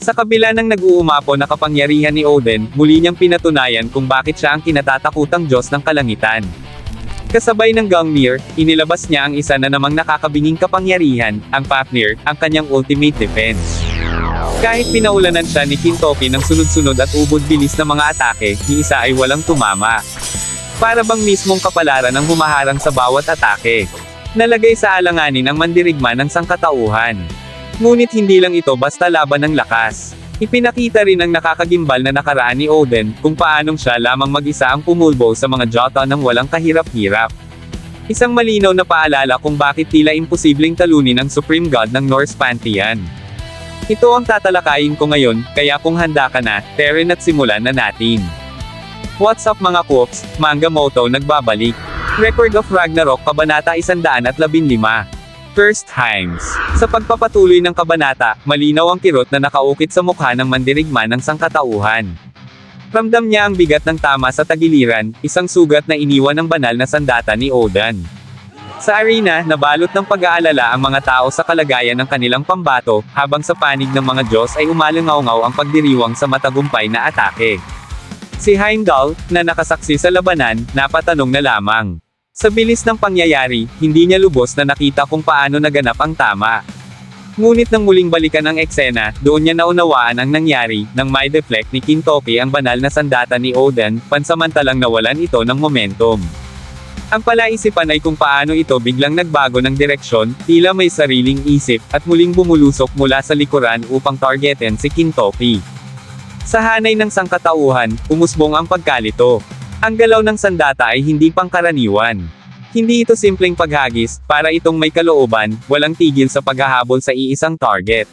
Sa kabila ng nag-uumapaw na kapangyarihan ni Odin, muli niyang pinatunayan kung bakit siya ang kinatatakutang Diyos ng kalangitan. Kasabay ng Gungnir, inilabas niya ang isa na namang nakakabinging kapangyarihan, ang Fafnir, ang kanyang ultimate defense. Kahit pinaulanan siya ni Kintoki ng sunod-sunod at ubod bilis na mga atake, ni isa ay walang tumama. Para bang mismong kapalaran ang humaharang sa bawat atake. Nalagay sa alanganin ang mandirigma ng sangkatauhan. Ngunit hindi lang ito basta laban ng lakas. Ipinakita rin ang nakakagimbal na nakaraan ni Odin, kung paanong siya lamang mag-isa ang pumulbo sa mga Jota ng walang kahirap-hirap. Isang malinaw na paalala kung bakit tila imposibleng talunin ang Supreme God ng Norse Pantheon. Ito ang tatalakayin ko ngayon, kaya kung handa ka na, Teren at simulan na natin. What's up mga Koops, Manga Moto nagbabalik. Record of Ragnarok Kabanata 115. First Times. Sa pagpapatuloy ng kabanata, malinaw ang kirot na nakaukit sa mukha ng mandirigma ng sangkatauhan. Ramdam niya ang bigat ng tama sa tagiliran, isang sugat na iniwan ng banal na sandata ni Odin. Sa arena, nabalot ng pag-aalala ang mga tao sa kalagayan ng kanilang pambato, habang sa panig ng mga Diyos ay umalangaw-ngaw ang pagdiriwang sa matagumpay na atake. Si Heimdall, na nakasaksi sa labanan, napatanong na lamang. Sa bilis ng pangyayari, hindi niya lubos na nakita kung paano naganap ang tama. Ngunit nang muling balikan ang eksena, doon niya naunawaan ang nangyari, nang may deflect ni Kintoki ang banal na sandata ni Odin, pansamantalang nawalan ito ng momentum. Ang palaisipan ay kung paano ito biglang nagbago ng direksyon, tila may sariling isip, at muling bumulusok mula sa likuran upang targetin si Kintoki. Sa hanay ng sangkatauhan, umusbong ang pagkalito. Ang galaw ng sandata ay hindi pangkaraniwan. Hindi ito simpleng paghagis, para itong may kalooban, walang tigil sa paghahabol sa iisang target.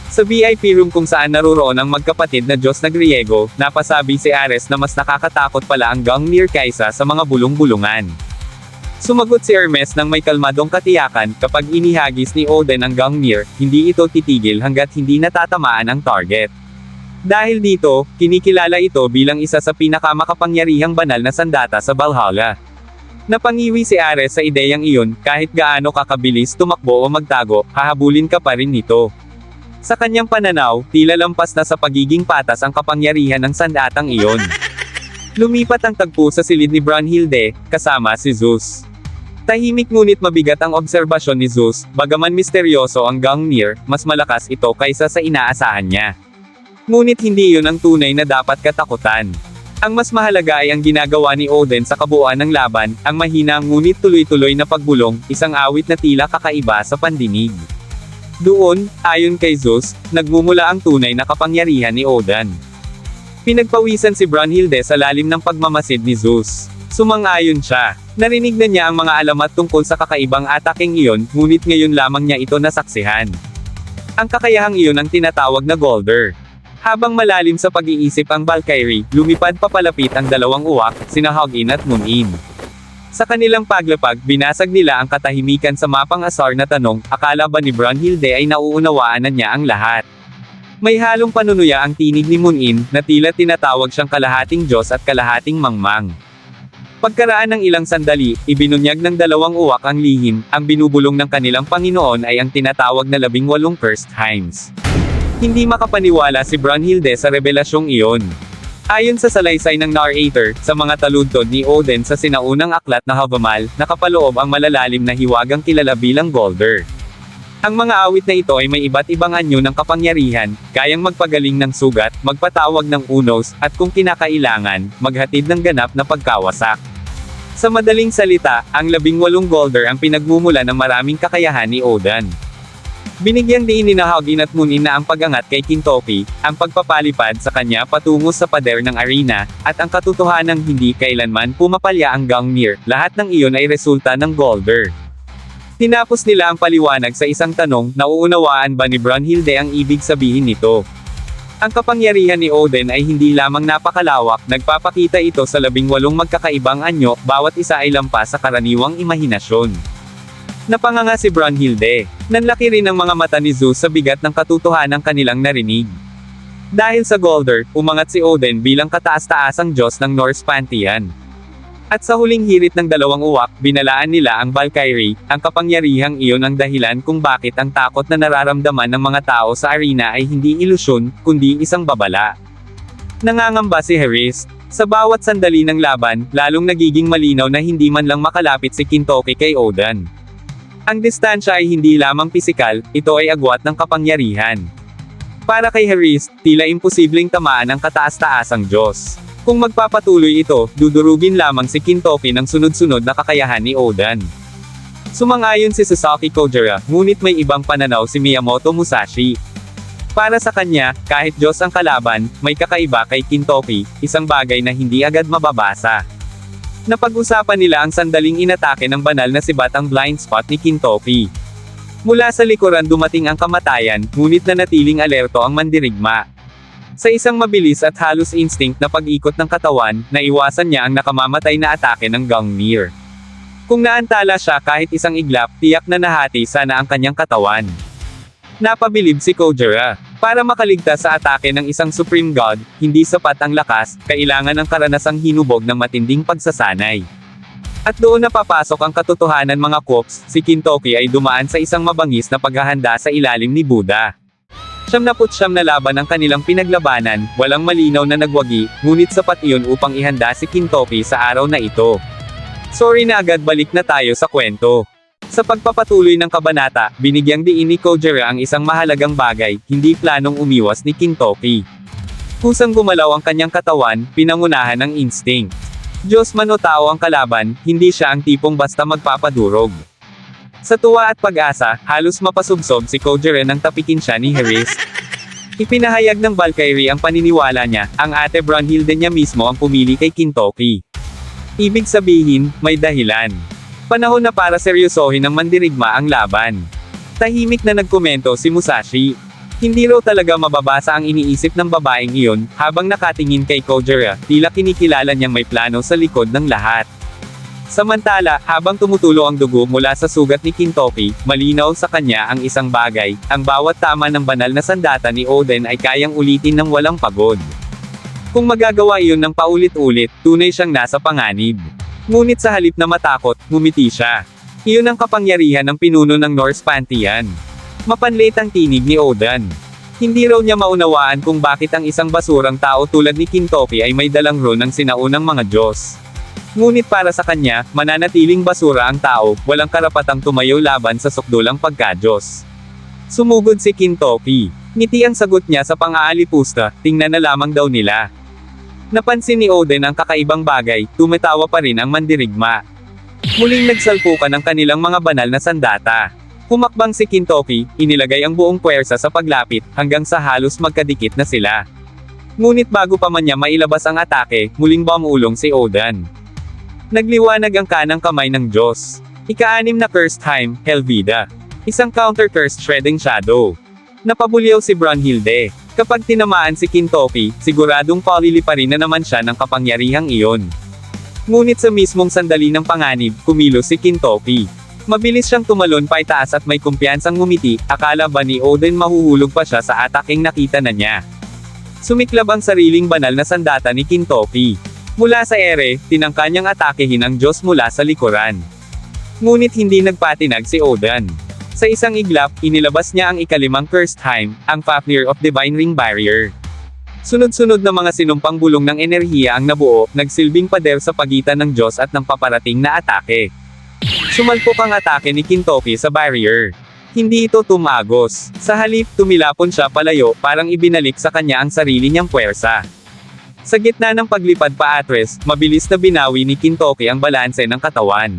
Sa VIP room kung saan naruroon ang magkapatid na Diyos na Griego, napasabi si Ares na mas nakakatakot pala ang Gungnir kaysa sa mga bulong-bulungan. Sumagot si Hermes ng may kalmadong katiyakan, kapag inihagis ni Odin ang Gungnir, hindi ito titigil hanggat hindi natatamaan ang target. Dahil dito, kinikilala ito bilang isa sa pinakamakapangyarihang banal na sandata sa Valhalla. Napangiwi si Ares sa ideyang iyon, kahit gaano kakabilis tumakbo o magtago, hahabulin ka pa rin nito. Sa kanyang pananaw, tila lampas na sa pagiging patas ang kapangyarihan ng sandatang iyon. Lumipat ang tagpo sa silid ni Brunhilde, kasama si Zeus. Tahimik ngunit mabigat ang obserbasyon ni Zeus, bagaman misteryoso ang Gungnir, mas malakas ito kaysa sa inaasahan niya. Ngunit hindi iyon ang tunay na dapat katakutan. Ang mas mahalaga ay ang ginagawa ni Odin sa kabuuan ng laban, ang mahina ngunit tuloy-tuloy na pagbulong, isang awit na tila kakaiba sa pandinig. Doon, ayon kay Zeus, nagmumula ang tunay na kapangyarihan ni Odin. Pinagpawisan si Brunhilde sa lalim ng pagmamasid ni Zeus. Sumang-ayon siya. Narinig na niya ang mga alamat tungkol sa kakaibang atakeng iyon, ngunit ngayon lamang niya ito nasaksihan. Ang kakayahang iyon ang tinatawag na Golder. Habang malalim sa pag-iisip ang Valkyrie, lumipad papalapit ang dalawang uwak, sina Hugin at Munin. Sa kanilang paglapag, binasag nila ang katahimikan sa mapang asar na tanong, akala ba ni Brunhilde ay nauunawaan na niya ang lahat? May halong panunuya ang tinig ni Munin, na tila tinatawag siyang kalahating Diyos at kalahating mangmang. Pagkaraan ng ilang sandali, ibinunyag ng dalawang uwak ang lihim, ang binubulong ng kanilang Panginoon ay ang tinatawag na 18 First Times. Hindi makapaniwala si Brunhilde sa revelasyong iyon. Ayon sa salaysay ng narrator, sa mga taludtod ni Odin sa sinaunang aklat na Havamal, nakapaloob ang malalalim na hiwagang kilala bilang Golder. Ang mga awit na ito ay may iba't ibang anyo ng kapangyarihan, kayang magpagaling ng sugat, magpatawag ng unos, at kung kinakailangan, maghatid ng ganap na pagkawasak. Sa madaling salita, ang 18 Golder ang pinagmumula ng maraming kakayahan ni Odin. Binigyang diin ni Hugin at Munin na ang pagangat kay Kintoki, ang pagpapalipad sa kanya patungo sa pader ng arena, at ang katotohanang hindi kailanman pumapalya ang Gungnir, lahat ng iyon ay resulta ng Golder. Tinapos nila ang paliwanag sa isang tanong, nauunawaan ba ni Brunhilde ang ibig sabihin nito? Ang kapangyarihan ni Odin ay hindi lamang napakalawak, nagpapakita ito sa 18 magkakaibang anyo, bawat isa ay lampas sa karaniwang imahinasyon. Napanganga si Brunhilde. Nanlaki rin ang mga mata ni Zeus sa bigat ng katotohanang kanilang narinig. Dahil sa Golder, umangat si Odin bilang kataas-taasang Diyos ng Norse Pantheon. At sa huling hirit ng dalawang uwak, binalaan nila ang Valkyrie, ang kapangyarihang iyon ang dahilan kung bakit ang takot na nararamdaman ng mga tao sa arena ay hindi ilusyon, kundi isang babala. Nangangamba si Harris. Sa bawat sandali ng laban, lalong nagiging malinaw na hindi man lang makalapit si Kintoki kay Oden. Ang distansya ay hindi lamang pisikal, ito ay agwat ng kapangyarihan. Para kay Harris, tila imposibleng tamaan ang kataas-taasang Diyos. Kung magpapatuloy ito, dudurugin lamang si Kintoki ng sunod-sunod na kakayahan ni Oden. Sumang-ayon si Sasaki Kojira, ngunit may ibang pananaw si Miyamoto Musashi. Para sa kanya, kahit Diyos ang kalaban, may kakaiba kay Kintoki, isang bagay na hindi agad mababasa. Napag-usapan nila ang sandaling inatake ng banal na sibat ang blind spot ni Kintoki. Mula sa likuran dumating ang kamatayan, ngunit nanatiling alerto ang mandirigma. Sa isang mabilis at halos instinct na pag-ikot ng katawan, naiwasan niya ang nakamamatay na atake ng Gungnir. Kung naantala siya kahit isang iglap, tiyak na nahati sana ang kanyang katawan. Napabilib si Kojira. Para makaligtas sa atake ng isang Supreme God, hindi sapat ang lakas, kailangan ng karanasang hinubog ng matinding pagsasanay. At doon napapasok ang katotohanan mga Kops, si Kintoki ay dumaan sa isang mabangis na paghahanda sa ilalim ni Buddha. 79 na laban ang kanilang pinaglabanan, walang malinaw na nagwagi, ngunit sapat iyon upang ihanda si Kintoki sa araw na ito. Sorry na agad balik na tayo sa kwento. Sa pagpapatuloy ng kabanata, binigyang diin ni Kojira ang isang mahalagang bagay, hindi planong umiwas ni Kintoki. Kusang gumalaw ang kanyang katawan, pinangunahan ng instinct. Diyos man o tao ang kalaban, hindi siya ang tipong basta magpapadurog. Sa tuwa at pag-asa, halos mapasubsob si Kojira nang tapikin siya ni Harris. Ipinahayag ng Valkyrie ang paniniwala niya, ang ate Brunhilde niya mismo ang pumili kay Kintoki. Ibig sabihin, may dahilan. Panahon na para seryosohin ng mandirigma ang laban. Tahimik na nagkomento si Musashi. Hindi raw talaga mababasa ang iniisip ng babaeng iyon, habang nakatingin kay Kojira, tila kinikilala niyang may plano sa likod ng lahat. Samantala, habang tumutulo ang dugo mula sa sugat ni Kintoki, malinaw sa kanya ang isang bagay, ang bawat tama ng banal na sandata ni Oden ay kayang ulitin ng walang pagod. Kung magagawa iyon ng paulit-ulit, tunay siyang nasa panganib. Ngunit sa halip na matakot, ngumiti siya. Iyon ang kapangyarihan ng pinuno ng Norse Pantheon. Mapanlit ang tinig ni Oden. Hindi raw niya maunawaan kung bakit ang isang basurang tao tulad ni Kintoki ay may dalang rune ng sinaunang mga Diyos. Ngunit para sa kanya, mananatiling basura ang tao, walang karapatang tumayo laban sa sukdulang pagka-Diyos. Sumugod si Kintoki. Ngiti ang sagot niya sa pang-aalipusta, tingnan na lamang daw nila. Napansin ni Oden ang kakaibang bagay, tumatawa pa rin ang mandirigma. Muling nagsalpukan ang kanilang mga banal na sandata. Humakbang si Kintoki, inilagay ang buong puwersa sa paglapit, hanggang sa halos magkadikit na sila. Ngunit bago pa man niya mailabas ang atake, muling bumulong si Oden. Nagliwanag ang kanang kamay ng Diyos. Ika-6 na Cursed Time, Helvida. Isang counter-cursed Shredding Shadow. Napabulyaw si Brunhilde. Kapag tinamaan si Kintoki, siguradong paliliparin na naman siya ng kapangyarihang iyon. Ngunit sa mismong sandali ng panganib, kumilos si Kintoki. Mabilis siyang tumalon paitaas at may kumpiyansang ngumiti, akala ba ni Oden mahuhulog pa siya sa ataking nakita na niya. Sumiklab ang sariling banal na sandata ni Kintoki. Mula sa ere, tinangka niyang atakehin ang Diyos mula sa likuran. Ngunit hindi nagpatinag si Oden. Sa isang iglap, inilabas niya ang ika-5 Cursed Time, ang Fafnir of Divine Ring Barrier. Sunod-sunod na mga sinumpang bulong ng enerhiya ang nabuo, nagsilbing pader sa pagitan ng Diyos at ng paparating na atake. Sumalpok ang atake ni Kintoki sa barrier. Hindi ito tumagos. Sa halip, tumilapon siya palayo, parang ibinalik sa kanya ang sarili niyang puwersa. Sa gitna ng paglipad paatres, mabilis na binawi ni Kintoki ang balanse ng katawan.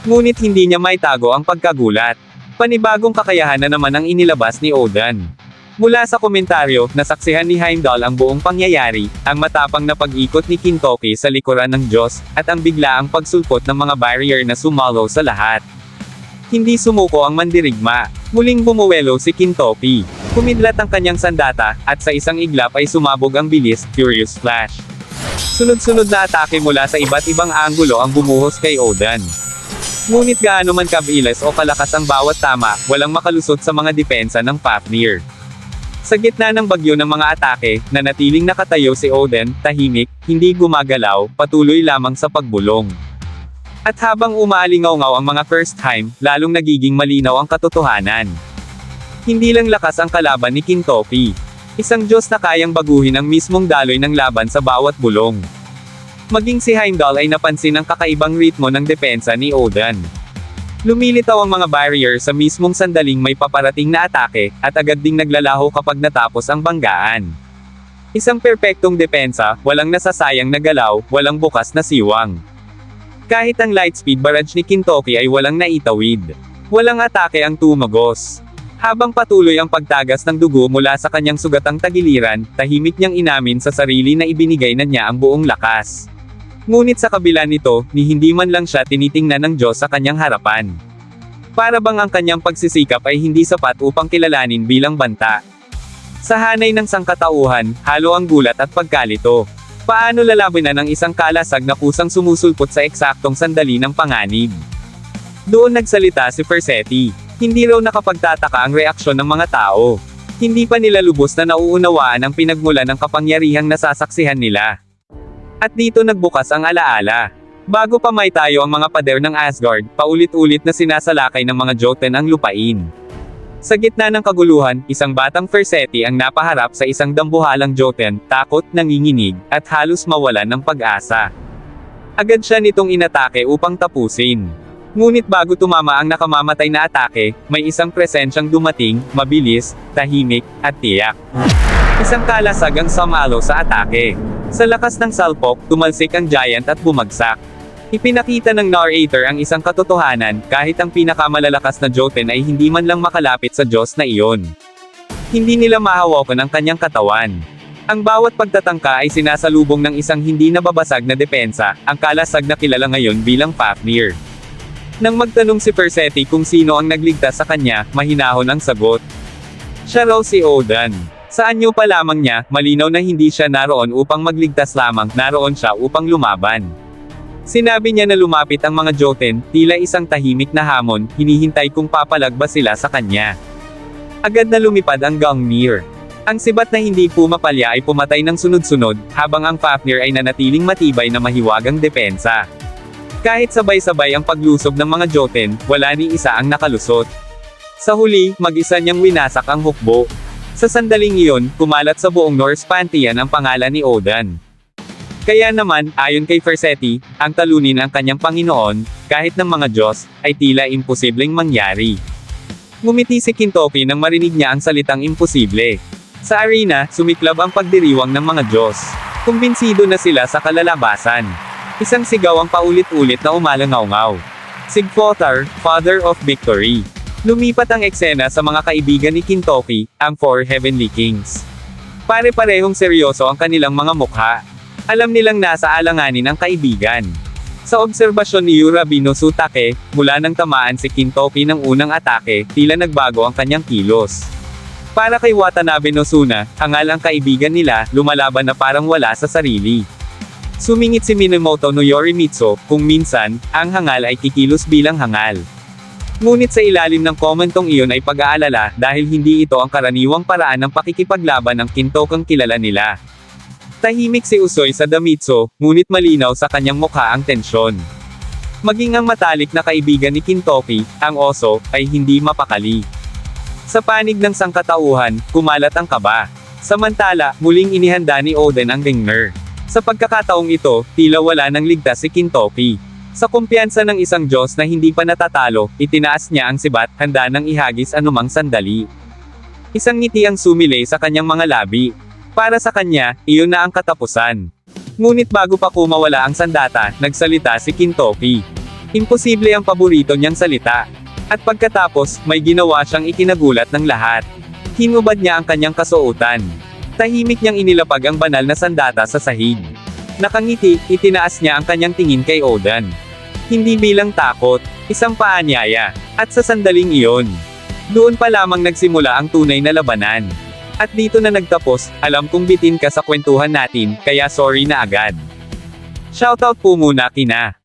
Ngunit hindi niya maitago ang pagkagulat. Panibagong kakayahan na naman ang inilabas ni Oden. Mula sa komentaryo, nasaksihan ni Heimdall ang buong pangyayari, ang matapang na pag-ikot ni Kintoki sa likuran ng Diyos, at ang biglaang pagsulpot ng mga barrier na sumalo sa lahat. Hindi sumuko ang mandirigma. Muling bumuwelo si Kintoki. Kumidlat ang kanyang sandata, at sa isang iglap ay sumabog ang bilis, Furious Flash. Sunod-sunod na atake mula sa iba't ibang anggulo ang bumuhos kay Oden. Ngunit gaano man kabilis o kalakas ang bawat tama, walang makalusot sa mga depensa ng Fafnir. Sa gitna ng bagyo ng mga atake, nanatiling nakatayo si Oden, tahimik, hindi gumagalaw, patuloy lamang sa pagbulong. At habang umaalingaw-ngaw ang mga first time, lalong nagiging malinaw ang katotohanan. Hindi lang lakas ang kalaban ni Kintoki. Isang Diyos na kayang baguhin ang mismong daloy ng laban sa bawat bulong. Maging si Heimdall ay napansin ang kakaibang ritmo ng depensa ni Odin. Lumilitaw ang mga barrier sa mismong sandaling may paparating na atake, at agad ding naglalaho kapag natapos ang banggaan. Isang perpektong depensa, walang nasasayang na galaw, walang bukas na siwang. Kahit ang lightspeed barrage ni Kintoki ay walang naitawid. Walang atake ang tumagos. Habang patuloy ang pagtagas ng dugo mula sa kanyang sugatang tagiliran, tahimik niyang inamin sa sarili na ibinigay na niya ang buong lakas. Ngunit sa kabila nito, ni hindi man lang siya tinitingnan ng Diyos sa kanyang harapan. Para bang ang kanyang pagsisikap ay hindi sapat upang kilalanin bilang banta. Sa hanay ng sangkatauhan, halo ang gulat at pagkalito. Paano lalabanan ng isang kalasag na kusang sumusulpot sa eksaktong sandali ng panganib? Doon nagsalita si Persetti. Hindi raw nakapagtataka ang reaksyon ng mga tao. Hindi pa nila lubos na nauunawaan ang pinagmulan ng kapangyarihang nasasaksihan nila. At dito nagbukas ang alaala. Bago pa may tayo ang mga pader ng Asgard, paulit-ulit na sinasalakay ng mga Jotun ang lupain. Sa gitna ng kaguluhan, isang batang Persetti ang napaharap sa isang dambuhalang Jotun, takot, nanginginig, at halos mawalan ng pag-asa. Agad siya nitong inatake upang tapusin. Ngunit bago tumama ang nakamamatay na atake, may isang presensyang dumating, mabilis, tahimik, at tiyak. Isang kalasag ang sumalo sa atake. Sa lakas ng salpok, tumalsik ang giant at bumagsak. Ipinakita ng narrator ang isang katotohanan, kahit ang pinakamalalakas na Jotun ay hindi man lang makalapit sa Diyos na iyon. Hindi nila mahawakan ang kanyang katawan. Ang bawat pagtatangka ay sinasalubong ng isang hindi nababasag na depensa, ang kalasag na kilala ngayon bilang Fafnir. Nang magtanong si Persetti kung sino ang nagligtas sa kanya, mahinahon ang sagot. Siya raw si Odin. Sa anyo pa lamang niya, malinaw na hindi siya naroon upang magligtas lamang, naroon siya upang lumaban. Sinabi niya na lumapit ang mga Jotun, tila isang tahimik na hamon, hinihintay kung papalag ba sila sa kanya. Agad na lumipad ang Gungnir. Ang sibat na hindi pumapalya ay pumatay ng sunod-sunod, habang ang Fafnir ay nanatiling matibay na mahiwagang depensa. Kahit sabay-sabay ang paglusog ng mga Jotun, wala ni isa ang nakalusot. Sa huli, mag-isa niyang winasak ang hukbo. Sa sandaling iyon, kumalat sa buong Norse pantheon ang pangalan ni Odin. Kaya naman, ayon kay Persetti, ang talunin ang kanyang Panginoon, kahit ng mga Diyos, ay tila imposibleng mangyari. Ngumiti si Kintoki nang marinig niya ang salitang imposible. Sa arena, sumiklab ang pagdiriwang ng mga Diyos. Kumbinsido na sila sa kalalabasan. Isang sigaw ang paulit-ulit na umalangaw-ngaw. Sigfothar, Father of Victory. Lumipat ang eksena sa mga kaibigan ni Kintoki, ang Four Heavenly Kings. Pare-parehong seryoso ang kanilang mga mukha. Alam nilang nasa alanganin ang kaibigan. Sa obserbasyon ni Yurabino Sutake, mula nang tamaan si Kintoki ng unang atake, tila nagbago ang kanyang kilos. Para kay Watanabe no Suna, hangal ang kaibigan nila, lumalaban na parang wala sa sarili. Sumingit si Minamoto no Yorimitsu, kung minsan, ang hangal ay kikilos bilang hangal. Ngunit sa ilalim ng komentong iyon ay pag-aalala, dahil hindi ito ang karaniwang paraan ng pakikipaglaban ng Kintokang kilala nila. Tahimik si Usoy sa Damitsu, ngunit malinaw sa kanyang mukha ang tensyon. Maging ang matalik na kaibigan ni Kintoki, ang oso, ay hindi mapakali. Sa panig ng sangkatauhan, kumalat ang kaba. Samantala, muling inihanda ni Odin ang Gungnir. Sa pagkakataong ito, tila wala nang ligtas si Kintoki. Sa kumpiyansa ng isang Diyos na hindi pa natatalo, itinaas niya ang sibat, handa nang ihagis anumang sandali. Isang ngiti ang sumilay sa kanyang mga labi. Para sa kanya, iyon na ang katapusan. Ngunit bago pa kumawala ang sandata, nagsalita si Kintoki. Imposible ang paborito niyang salita. At pagkatapos, may ginawa siyang ikinagulat ng lahat. Hinubad niya ang kanyang kasuotan. Tahimik niyang inilapag ang banal na sandata sa sahig. Nakangiti, itinaas niya ang kanyang tingin kay Odin. Hindi bilang takot, isang paanyaya. At sa sandaling iyon, doon pa lamang nagsimula ang tunay na labanan. At dito na nagtapos, alam kong bitin ka sa kwentuhan natin, kaya sorry na agad. Shoutout po muna kina